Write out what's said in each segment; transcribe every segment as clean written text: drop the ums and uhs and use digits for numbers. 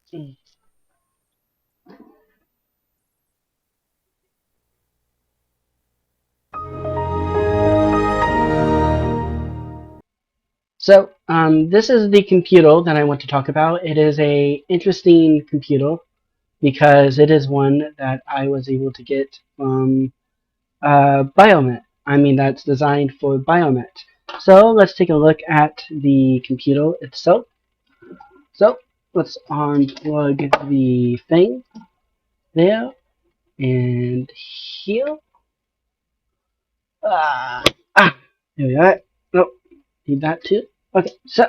So, this is the computer that I want to talk about. It is a interesting computer because it is one that I was able to get from Biomet. I mean, that's designed for Biomet. So let's take a look at the computer itself. So let's unplug the thing there and here. Ah, there we are. Oh, need that too. Okay, so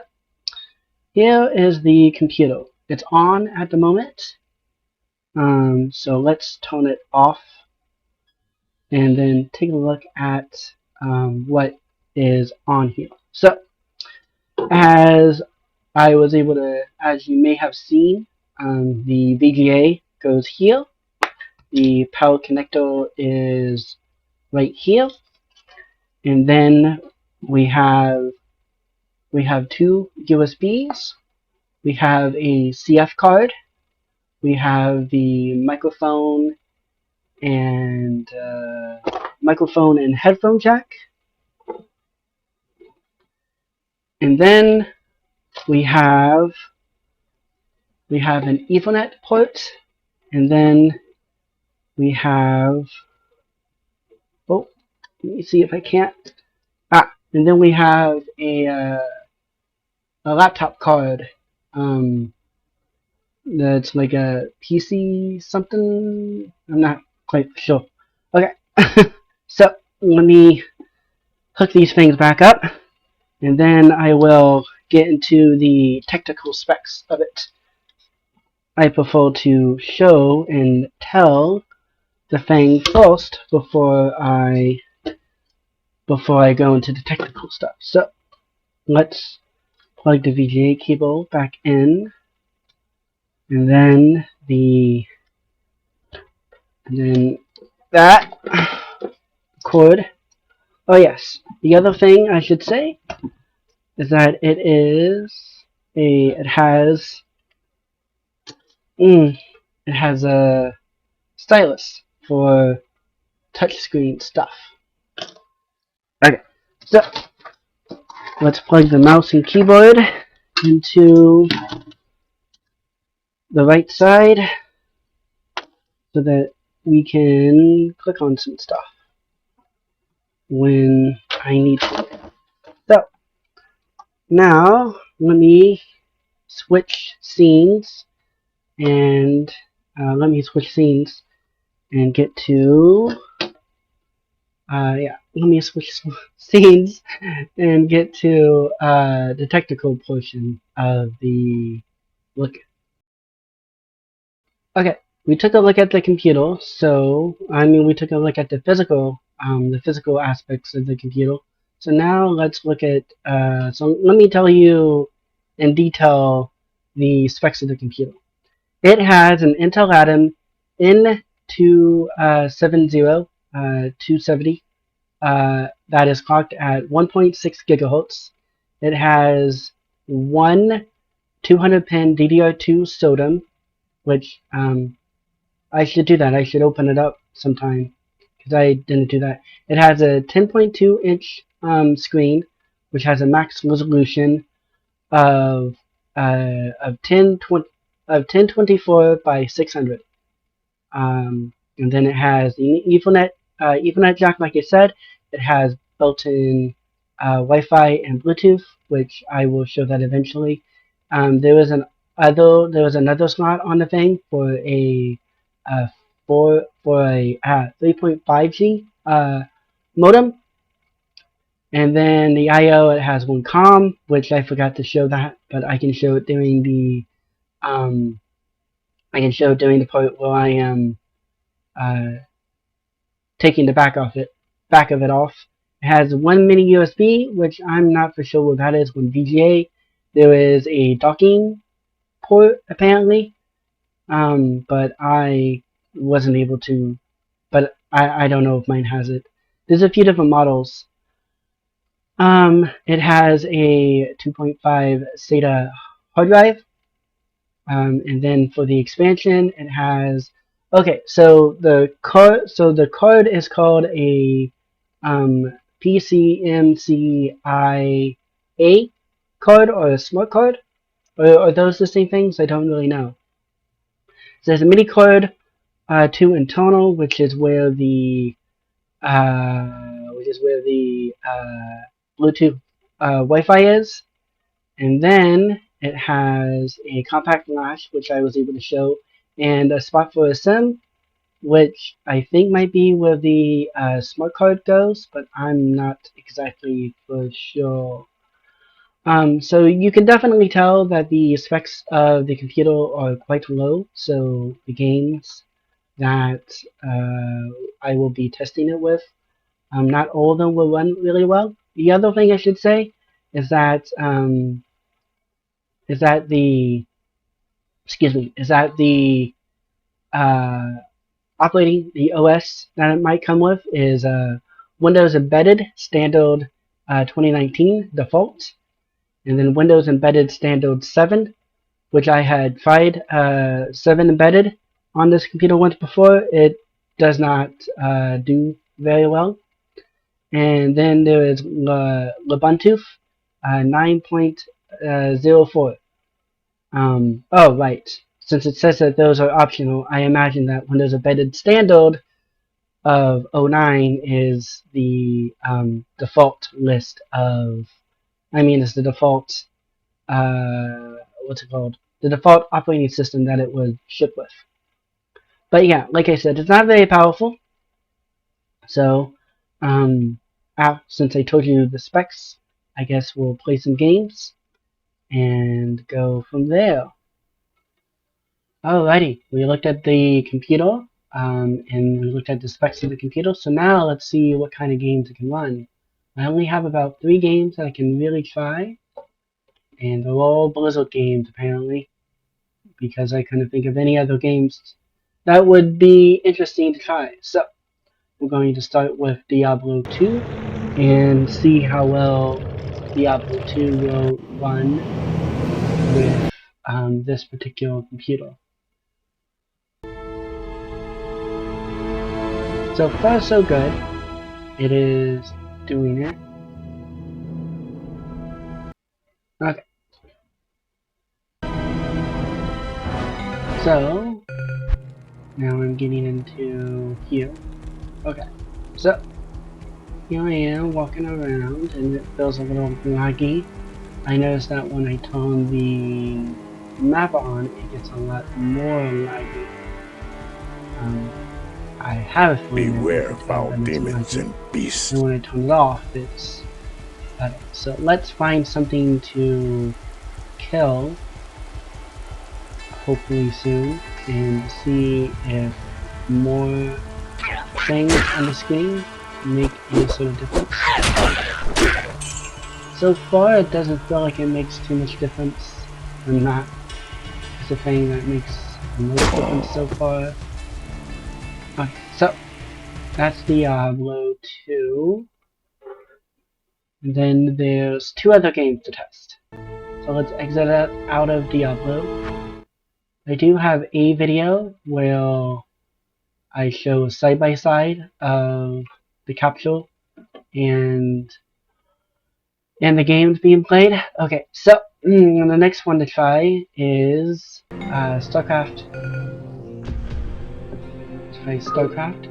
here is the computer. It's on at the moment. So let's turn it off and then take a look at what is on here. So as I was able to, as you may have seen, the VGA goes here. The power connector is right here, and then we have two USBs. We have a CF card. We have the microphone and headphone jack, and then we have an Ethernet port, and then we have, oh, let me see if I can't, and then we have a laptop card, that's like a PC something, I'm not quite sure. Okay, so let me hook these things back up, and then I will get into the technical specs of it. I prefer to show and tell the thing first before I go into the technical stuff. So let's plug the VGA cable back in, and then that cord. Oh yes, the other thing I should say is that it has a stylus for touchscreen stuff. Okay, so let's plug the mouse and keyboard into the right side so that we can click on some stuff when I need to. So now let me switch scenes and get to let me switch scenes and get to the technical portion of the look. Okay, we took a look at the computer, so we took a look at the physical aspects of the computer. So now let's look at so let me tell you in detail the specs of the computer. It has an Intel Atom N270 that is clocked at 1.6 gigahertz. It has one 200-pin DDR2 SODIMM, which I should do that. I should open it up sometime because I didn't do that. It has a 10.2-inch screen, which has a max resolution of 1024 by 600. And then it has the Ethernet jack, like I said. It has built-in Wi-Fi and Bluetooth, which I will show that eventually. There was another slot on the thing for a 3.5G modem, and then the I/O, it has one COM, which I forgot to show that, but I can show it during the part where I am taking the back of it off. It has one mini USB, which I'm not for sure what that is. One VGA. There is a docking port apparently, but I wasn't able to. But I don't know if mine has it. There's a few different models. It has a 2.5 SATA hard drive. And then for the expansion, it has. Okay, so the card is called a PCMCIA card or a smart card. Or are those the same things? I don't really know. So there's a mini card, 2 internal, which is where the Bluetooth Wi-Fi is, and then it has a compact flash, which I was able to show, and a spot for a SIM, which I think might be where the smart card goes, but I'm not exactly for sure. So you can definitely tell that the specs of the computer are quite low, so the games that I will be testing it with, not all of them will run really well. The other thing I should say is that the the OS that it might come with is Windows Embedded Standard 2019 default, and then Windows Embedded Standard 7, which I had tried 7 embedded on this computer once before. It does not do very well. And then there is Ubuntu 9.04. Oh, right. Since it says that those are optional, I imagine that Windows Embedded Standard of 09 is the default list of. It's the default. What's it called? The default operating system that it would ship with. But yeah, like I said, it's not very powerful. So, since I told you the specs, I guess we'll play some games and go from there. Alrighty, we looked at the computer, and we looked at the specs of the computer, so now let's see what kind of games it can run. I only have about 3 games that I can really try, and they're all Blizzard games apparently, because I couldn't think of any other games that would be interesting to try. So, we're going to start with Diablo 2 and see how well Diablo 2 will run with this particular computer. So far so good. It is doing it. Okay. So now I'm getting into here. Okay. So here I am walking around and it feels a little laggy. I noticed that when I turn the map on, it gets a lot more laggy. I have a feeling beware foul demons and beasts. And when I turn it off, it's better. So let's find something to kill, hopefully soon, and see if more things on the screen make any sort of difference. So far, it doesn't feel like it makes too much difference. And that is the thing that makes the most difference so far. Okay, so that's Diablo 2. And then there's 2 other games to test. So let's exit out of Diablo. I do have a video where I show a side-by-side of the capsule and the games being played. Okay, so the next one to try is StarCraft. Let's try StarCraft.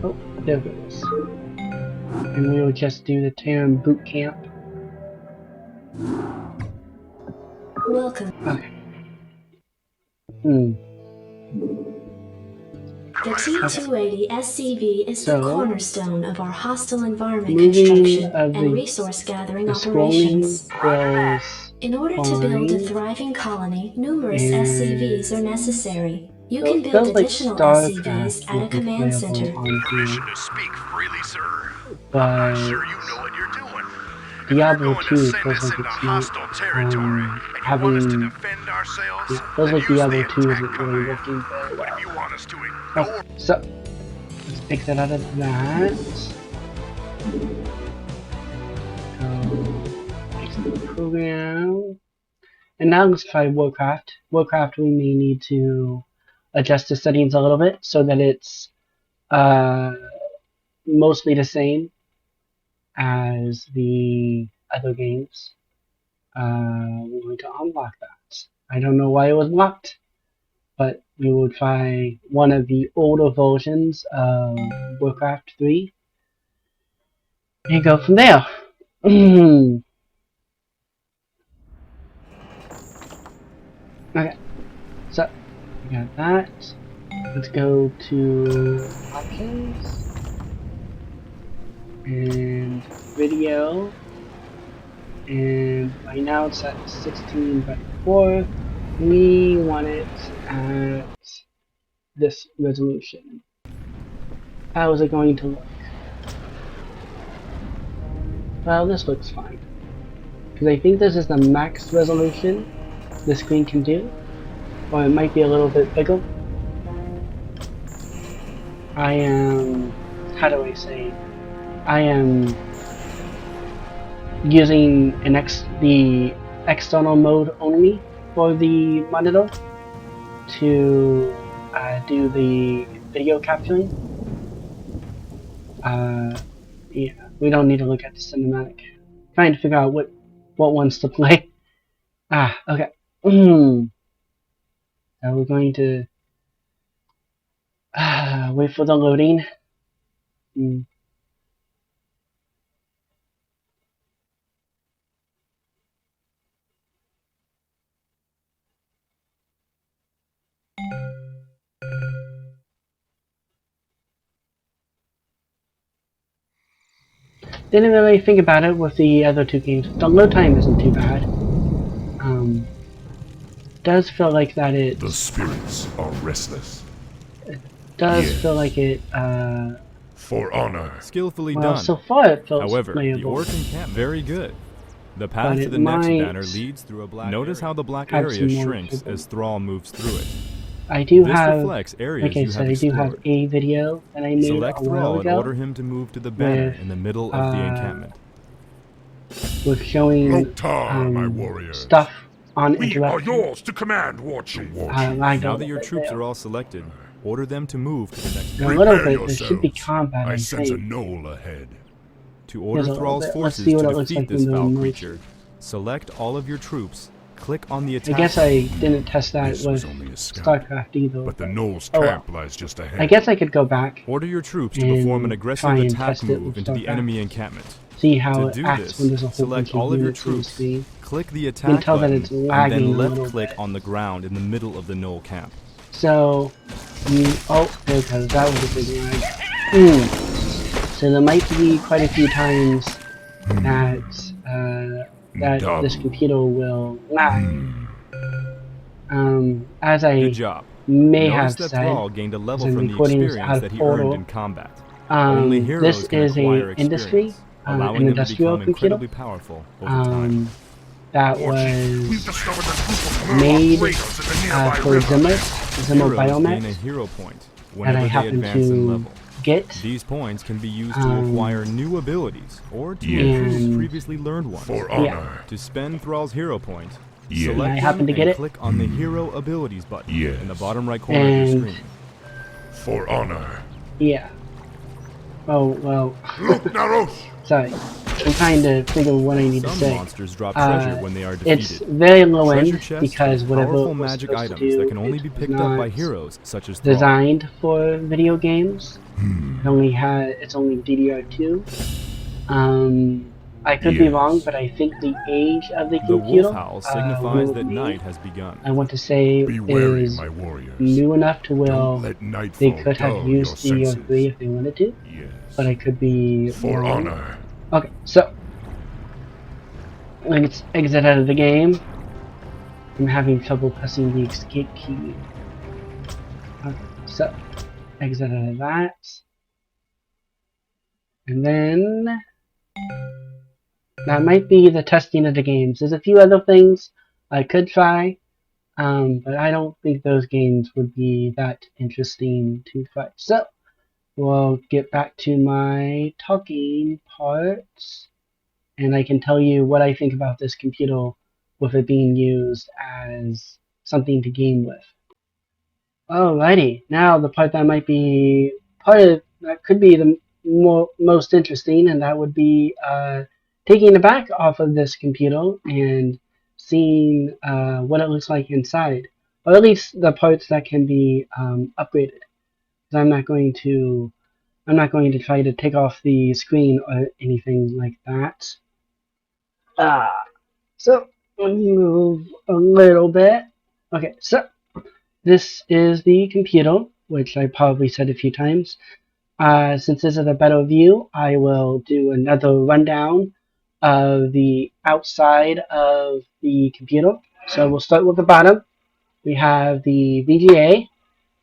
Oh, there it goes. And we will just do the Terran boot camp. Welcome. Okay. The T-280 SCV is the cornerstone of our hostile environment moving construction and resource gathering operations. In order to build a thriving colony, numerous SCVs are necessary. You can build additional SCVs at a command center. Permission to speak freely, sir. But I'm sure you know what you're doing. Diablo 2 feels like it's not feels like Diablo 2 isn't really working very well. Okay, so let's exit out of that. Go program. And now let's try Warcraft. Warcraft, we may need to adjust the settings a little bit so that it's mostly the same as the other games. We're going to unlock that. I don't know why it was locked, but we will try one of the older versions of Warcraft 3 and go from there. Okay, so we got that. Let's go to options and video, and right now it's at 16:4. We want it at this resolution. How is it going to look? Well, this looks fine, because I think this is the max resolution the screen can do, or it might be a little bit bigger. I am, how do I say, I am using the external mode only for the monitor to do the video capturing. Yeah, we don't need to look at the cinematic. Trying to figure out what ones to play. Okay. So we're going to wait for the loading. Didn't really think about it with the other two games. The load time isn't too bad. Does feel like that it... The spirits are restless. It does feel like it, For honor. Skillfully well, done. so far it feels However, playable. the orc encampment very good. The path to the next banner leads through a black Notice how the black area shrinks as Thrall moves through it. I do this have, reflects areas like I you said, have I do have explored. a video that I made Select a while Thrall and ago order him to move to the banner in the middle of the encampment. with showing my warriors. stuff on We are interaction. yours to command, Watcher. Now that your troops are all selected, order them to move to the next In a banner. little bit, there should be combat, I sense a think. knoll ahead. To order There's a little Thrall's bit. Let's forces see what to it looks defeat like this when they're foul moved. creature, select all of your troops, click on the attack. I guess I didn't test that This was with only a scout, StarCraft either. but the knoll's Oh, well. camp lies just ahead. I guess I could go back, Order your troops to and perform an try aggressive and attack test it move with into the StarCraft. enemy encampment. see how To it do acts this, when there's a whole select bunch of all of your units on the troops, screen. click the You attack can tell that button, it's and lagging then a left little click bit. on the ground in the middle of the knoll camp. So, oh, there it goes. That was a big lag. So there might be quite a few times that this computer will lag. As I Good job. may Notice have that said, Thrall gained a level as I'm from the recording this experience out that of he earned Portal, in combat. Only heroes this can is acquire a industry, experience, allowing an them to industrial become computer, incredibly powerful over time. that We've was discovered a group of made raiders in the nearby for river. Zimmer Heroes gain a Biomet hero point that whenever I they happen advance in to level. get. These points can be used to acquire new abilities or to improve And- previously learned ones. For Yeah. honor. To spend Thrall's hero point, Yeah. select I happen them to get and it. click on the hero abilities button Yes. in the bottom right corner of And- your screen. For honor. Yeah. Oh, well, Look, Naros! sorry. I'm trying to figure what I need to Some say. monsters drop treasure when they are It's defeated. very low Treasure end chests because are whatever powerful it was magic supposed to items do, that can only be it was picked up by not heroes such as Thrall. designed for video games. It's only DDR2. I could be Yes. wrong, but I think the age of the The computer wolf howl signifies will that be, night has begun. I want to say, Be wary, is my warriors. new enough to where Don't let they nightfall could have dull used your DDR3 senses. if they wanted to, Yes. but I could be For wrong. honor. Okay, so let's exit out of the game. I'm having trouble pressing the escape key. Okay, so exit out of that. And then that might be the testing of the games. There's a few other things I could try, but I don't think those games would be that interesting to try. So we'll get back to my talking parts. and I can tell you what I think about this computer with it being used as something to game with. Alrighty, now the part that might be that could be the most interesting, and that would be taking the back off of this computer and seeing what it looks like inside, or at least the parts that can be upgraded. Because I'm not going to try to take off the screen or anything like that. So let me move a little bit. Okay, so this is the computer, which I probably said a few times. Since this is a better view, I will do another rundown of the outside of the computer. So we'll start with the bottom. We have the VGA,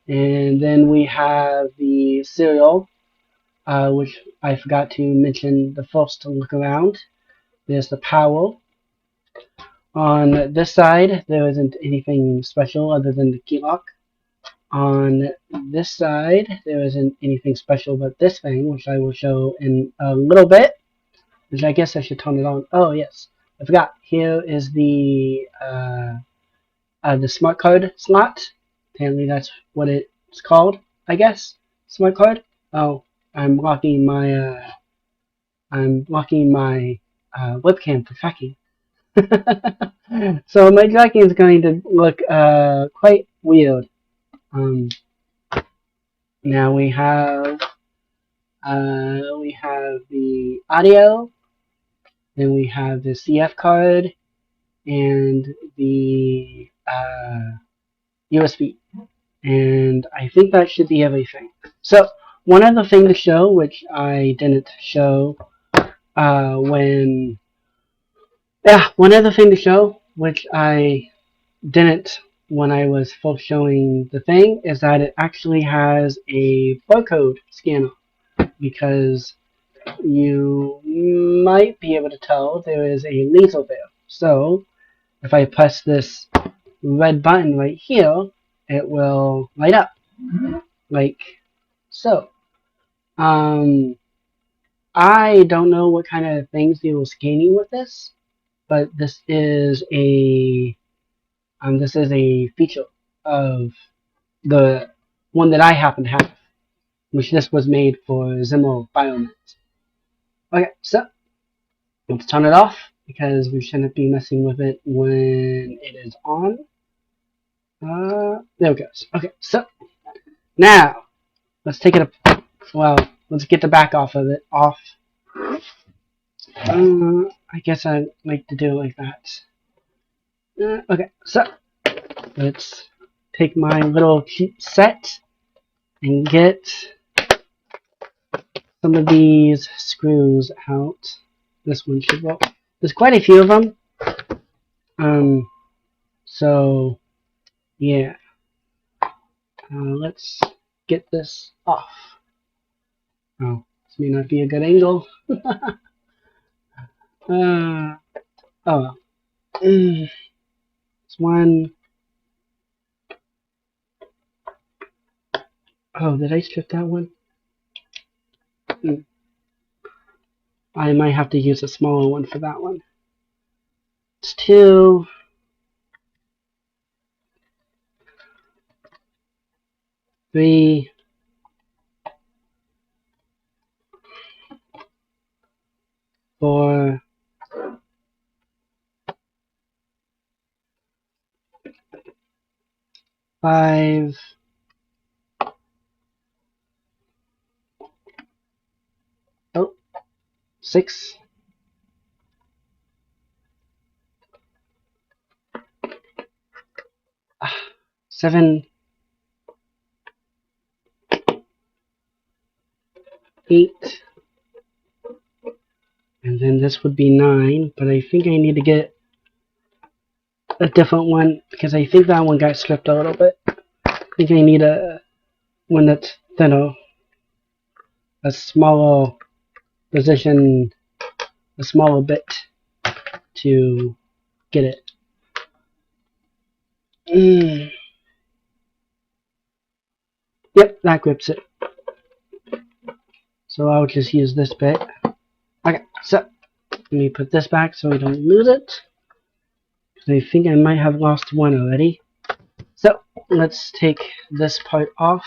and then we have the serial, which I forgot to mention the first to look around. There's the power. On this side, there isn't anything special other than the key lock. On this side, there isn't anything special but this thing, which I will show in a little bit, which I guess I should turn it on. Oh, yes. I forgot. Here is the smart card slot. Apparently that's what it's called, I guess. Smart card. Oh, I'm blocking my webcam for tracking. So my tracking is going to look quite weird. Now we have the audio, then we have the CF card, and the USB, and I think that should be everything. So one other thing to show, which I didn't show when I was first showing the thing, is that it actually has a barcode scanner, because you might be able to tell there is a laser there. So if I press this red button right here, it will light up like so. I don't know what kind of things they were scanning with this, but this is a feature of the one that I happen to have, which this was made for Zimmer Biomet. Okay, so let's turn it off because we shouldn't be messing with it when it is on. There it goes. Okay, so now let's take it let's get the back off of it. I guess I like to do it like that. Okay, so let's take my little cheap set and get some of these screws out. This one should work. There's quite a few of them. So yeah. Let's get this off. Oh, this may not be a good angle. Oh well. This one. Oh, did I strip that one? I might have to use a smaller one for that one. It's 2. 3. 4. 5. 6. 7. 8. And then this would be 9, but I think I need to get a different one because I think that one got stripped a little bit. I think I need a one that's thinner, a smaller position, a smaller bit to get it. Yep, that grips it. So I'll just use this bit. Okay, so Let me put this back so we don't lose it. I think I might have lost one already. So let's take this part off.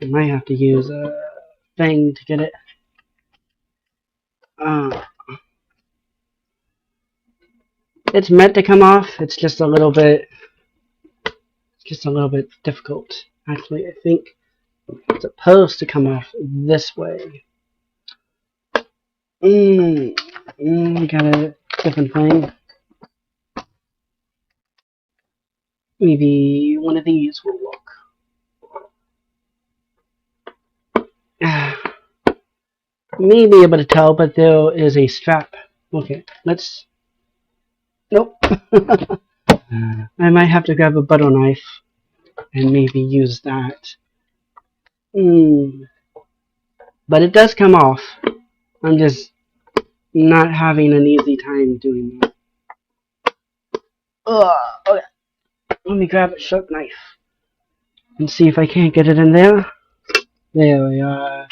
I might have to use a thing to get it. It's meant to come off. It's just a little bit difficult. Actually, I think it's supposed to come off this way. Got a different thing. Maybe one of these will work. Maybe able to tell, but there is a strap. Okay, let's. Nope. I might have to grab a butter knife and maybe use that. But it does come off. I'm just not having an easy time doing that. Okay. Let me grab a sharp knife and see if I can't get it in there. There we are.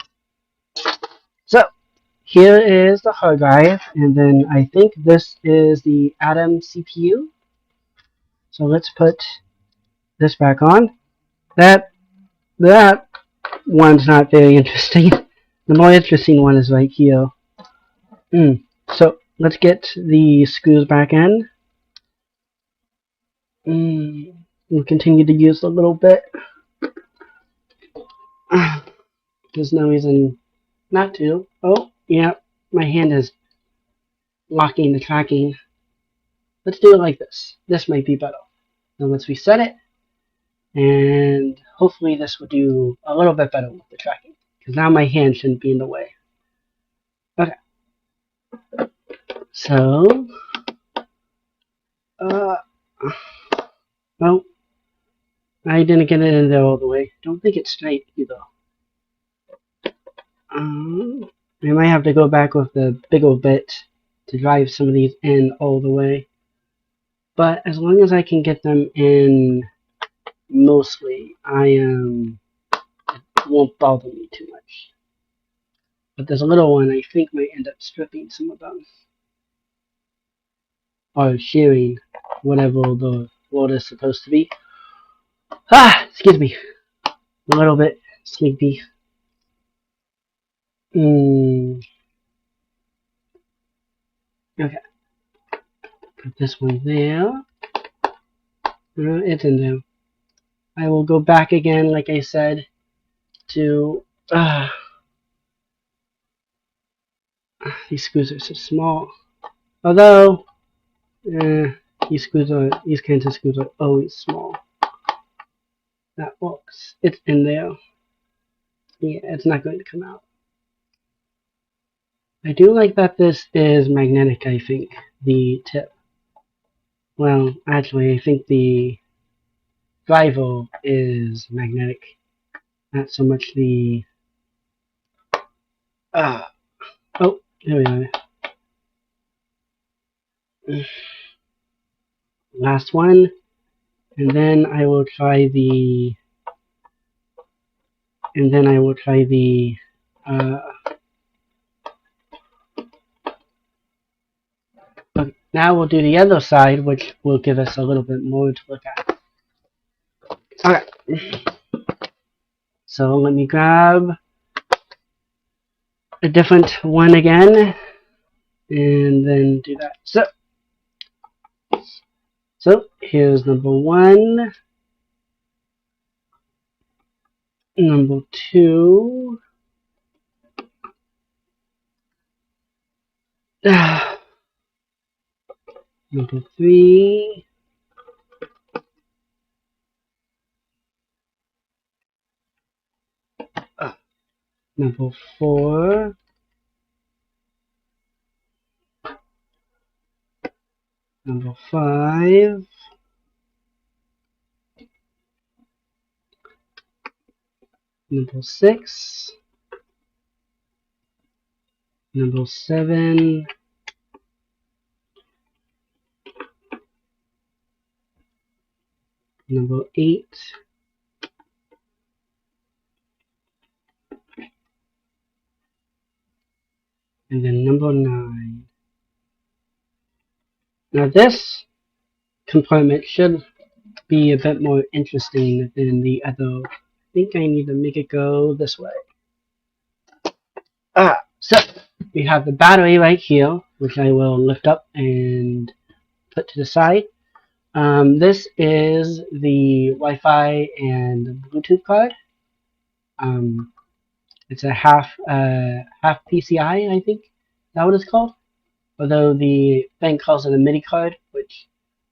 So, here is the hard drive, and then I think this is the Atom CPU. So let's put this back on. That one's not very interesting. The more interesting one is right here. So let's get the screws back in. We'll continue to use a little bit. There's no reason not to. Oh, yeah, my hand is locking the tracking. Let's do it like this. This might be better. Now let's reset it. And hopefully this will do a little bit better with the tracking. Because now my hand shouldn't be in the way. Okay. So, well, I didn't get it in there all the way. Don't think it's straight either. I might have to go back with the bigger bit to drive some of these in all the way. But as long as I can get them in mostly, it won't bother me too much. But there's a little one I think might end up stripping some of them. Or shearing whatever the word is supposed to be. Excuse me. A little bit sleepy. Okay. Put this one there. It's in there. I will go back again, like I said, to... these screws are so small. Although, these kinds of screws are always small. That works. It's in there. Yeah, it's not going to come out. I do like that this is magnetic, I think, the tip. Well, actually, I think the driver is magnetic. Not so much the... oh, there we are. Last one. And then I will try the... okay, now we'll do the other side, which will give us a little bit more to look at. Alright. So let me grab a different one again, and then do that. So here's number 1, number 2, number 3, number 4, number 5, number 6, number 7, number 8, and then number 9. Now this compartment should be a bit more interesting than the other. I think I need to make it go this way. So we have the battery right here, which I will lift up and put to the side. This is the Wi-Fi and Bluetooth card. It's a half PCI, I think. Is that what it's called? Although the thing calls it a MIDI card, which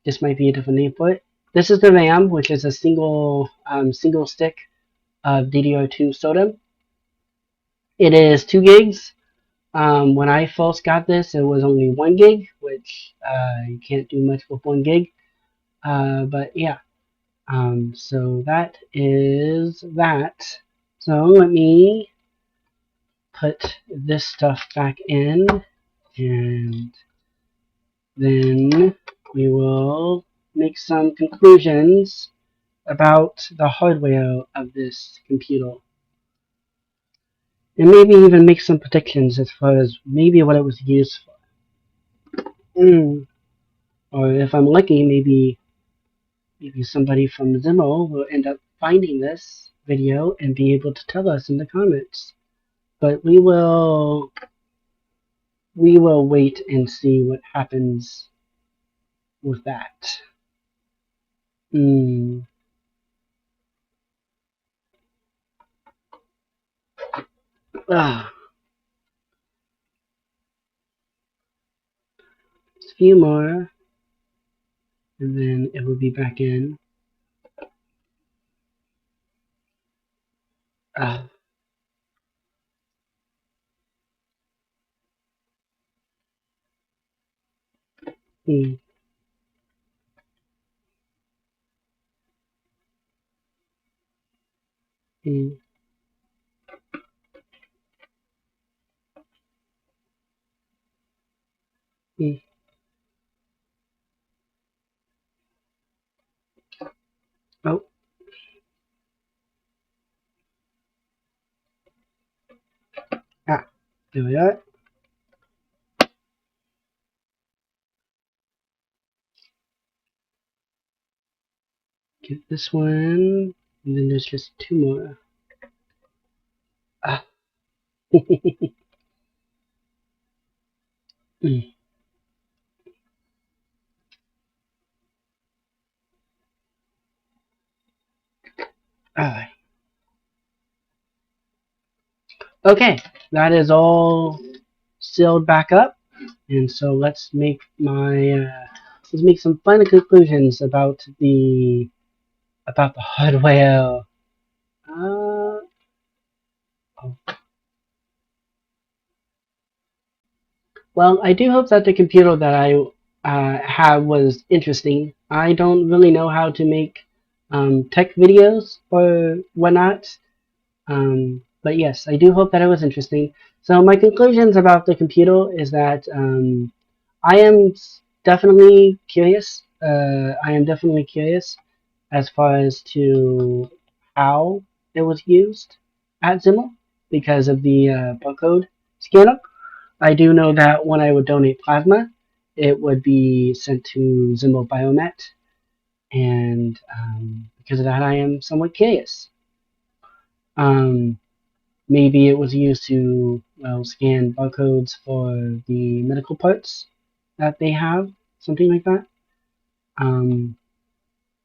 this might be a different name for it. This is the RAM, which is a single stick of DDR2 SODIMM. It is 2 gigs. When I first got this, it was only 1 gig, which you can't do much with 1 gig. But yeah, so that is that. So let me put this stuff back in, and then we will make some conclusions about the hardware of this computer. And maybe even make some predictions as far as maybe what it was used for. Or if I'm lucky, maybe somebody from Zimmo will end up finding this video and be able to tell us in the comments. But we will wait and see what happens with that. Just a few more, and then it will be back in. Oh. There we are. Get this one, and then there's just 2 more. Alright. Okay, that is all sealed back up, and so let's make some final conclusions about the hardware. Well, I do hope that the computer that I have was interesting. I don't really know how to make tech videos or whatnot, but yes, I do hope that it was interesting. So my conclusions about the computer is that I am definitely curious. As far as to how it was used at Zimmer because of the barcode scanner. I do know that when I would donate plasma, it would be sent to Zimmer Biomet, and because of that, I am somewhat curious. Maybe it was used to scan barcodes for the medical parts that they have, something like that.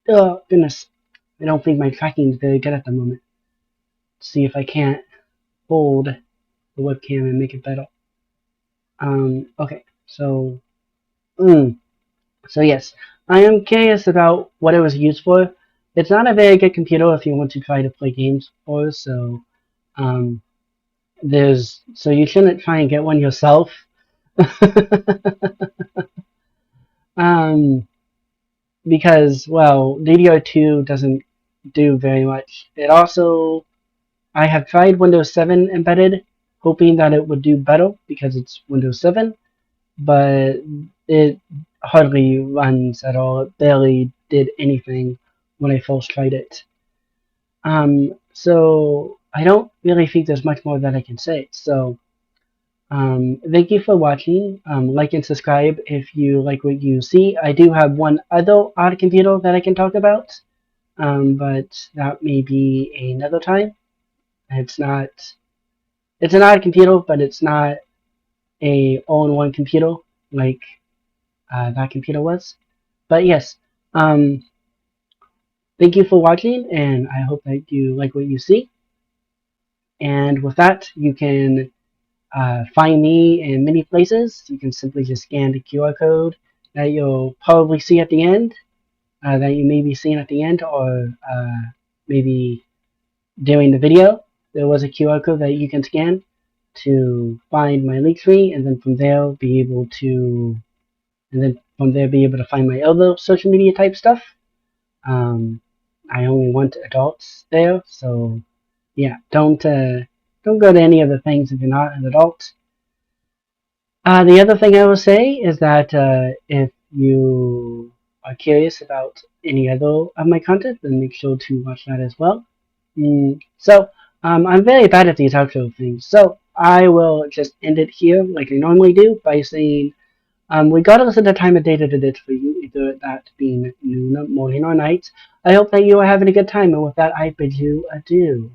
Oh goodness, I don't think my tracking is very good at the moment. Let's see if I can't hold the webcam and make it better. Okay, so yes, I am curious about what it was used for. It's not a very good computer if you want to try to play games for, so you shouldn't try and get one yourself. Because, well, DDR2 doesn't do very much. It also, I have tried Windows 7 embedded, hoping that it would do better because it's Windows 7, but it hardly runs at all. It barely did anything when I first tried it. So I don't really think there's much more that I can say. So Thank you for watching. Like and subscribe if you like what you see. I do have one other odd computer that I can talk about, but that may be another time. It's not. It's an odd computer, but it's not a all-in-one computer like that computer was. But yes, thank you for watching, and I hope that you like what you see. And with that, you can find me in many places. You can simply just scan the QR code that you'll probably see at the end, that you may be seeing at the end, or maybe during the video. There was a QR code that you can scan to find my link tree, and then from there be able to, find my other social media type stuff. I only want adults there, so yeah, don't go to any of the things if you're not an adult. The other thing I will say is that if you are curious about any other of my content, then make sure to watch that as well. I'm very bad at these outro things, so I will just end it here like I normally do by saying, regardless of the time of day that it is for you, either that being noon, morning, or night, I hope that you are having a good time, and with that, I bid you adieu.